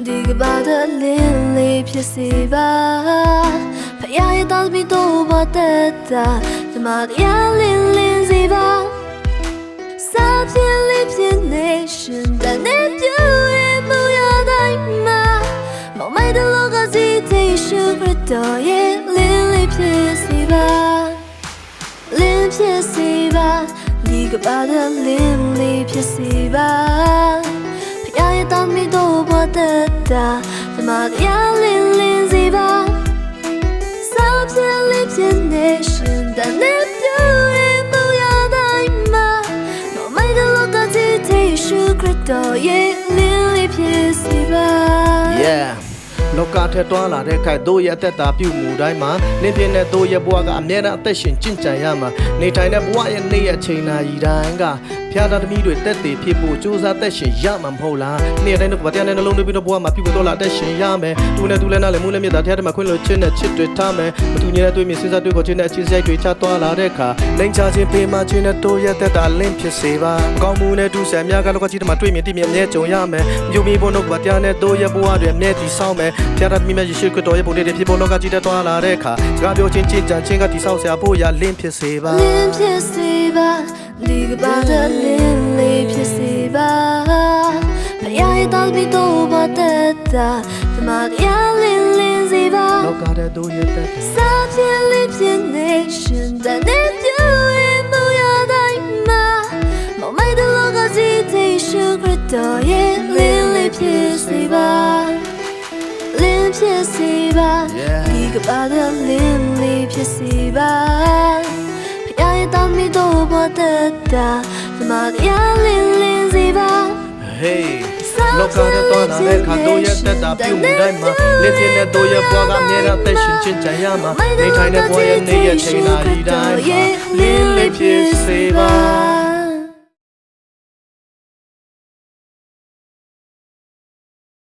ဒီကဘာတလင်းလေးဖြစ်စေပါဖယားရဲ့တောင်းပြီးတော့ဘာတက်တာဒီမှာတရားလင်းလင်းစေပါစာဖြစ်လေးဖြစ်နေရှင်တဲ့နေပြည့်ရဲ့မူရတိုင်းမှာမောင်မိုက်တဲ့လောကကြီးတဲ့ရှုခရစ်တော်ရဲ့လင်းလေးဖြစ်စေပါလင်းဖြစ်စေပါဒီကဘာတလင်းလေးဖြစ်စေပါI thought me do what the Maria Lin Ziva Subtle lips in nation that live doing Booyadaima No matter look at it, sugar, yeah, Lily Piesiva Yeahလောကထဲတွားလာတဲ့ခိုက်တို့ရဲ့အသက်တာပြုမှုတိုင်းမှာလင်းပြင်းတဲ့တို့ရဲ့ဘဝကအမြဲတမ်းအသက်ရှင်ကျင့်ကြံရမှာနေထိုင်တဲ့ဘဝရဲ့နေ့ရက်ချိန်နာရီတိုင်းကဖျားသားသမီးတွေတက်တည်ဖြစ်ဖို့ကြိုးစားသက်ရှင်ရမှာမဟုတ်လားနေ့တိုင်းတော့ဗတရားနဲ့နှလုံးသွင်းပြီးတော့ဘဝမှာပြုဖို့တော့လာသက်ရှင်ရမယ်သူနဲ့သူလည်းနားလည်းမှုနဲ့မြေသားတရားတွေမှာခွင့်လို့ချင်းနဲ့ချစ်တွေထားမယ်မသူညီတဲ့တွေ့မြင်စဉ်းစားတွေ့ကိုချင်းနဲ့အချင်းစိုက်တွေချသွားလာတဲ့အခါလိန်ချခြင်းပေးမှချင်းနဲ့တို့ရဲ့သက်တာလင်းဖြစ်စေပါအကောင်းမှုနဲ့ဒုစရများကလောကကြီးတွေမှာတွေ့မြင်တည်မြဲမြဲကြုံရမယ်မြို့မီဘုံတို့ဗတရားနဲ့တို့ရဲ့ဘဝတွေမြဲတည်ဆောင်မယ်ဖျားသားသမီးများယေရှုခရစ်တော်ရဲ့ပုံတွေဖြစ်ပေါ်လောကကြီးထဲသွားလာတဲ့အခါစကားပြောချင်းချင်းကြံချင်းကတိဆောက်ဆရာဖို့ရလင်းဖြစ်စေပါလင်းဖြစ်စေပါဒီကဘာတလင်းလေးဖြစ်စေပါဖယားရဲ့တောင်းပြီးတော့ဘာတက်တာဒီမှာတရားလင်းလင်းစေပါလောကထဲတို့ရဲ့သက်စာဖြစ်လေးဖြစ်နေရှင်တဲ့နေပြည့်ရဲ့မူရတိုင်းမှာမောင်မိုက်တဲ့လောကကြီးတဲ့ရှုခရစ်တော်ရဲ့လင်းလေးဖြစ်စေပါလင်းဖြစ်စေပါဒီကဘာတလင်းလေးဖြစ်စေပါဖယားရဲ့တောင်းပြီးတော့ဘာတက်တာဒီမှာတရားလင်းလင်းစေပါ Heyလောကထဲတွားလာတဲ့ခါတို့ရဲ့သက်တာပြုမှုတိုင်းမှာလင်းပြင်းတဲ့တို့ရဲ့ဘဝကအမြဲတမ်းသက်ရှင်ချင်းကြံရမှာနေထိုင်တဲ့ဘဝရဲ့နေ့ရက်ချိန်နာရီတိုင်းမှာလင်းလေးဖြစ်စေပါ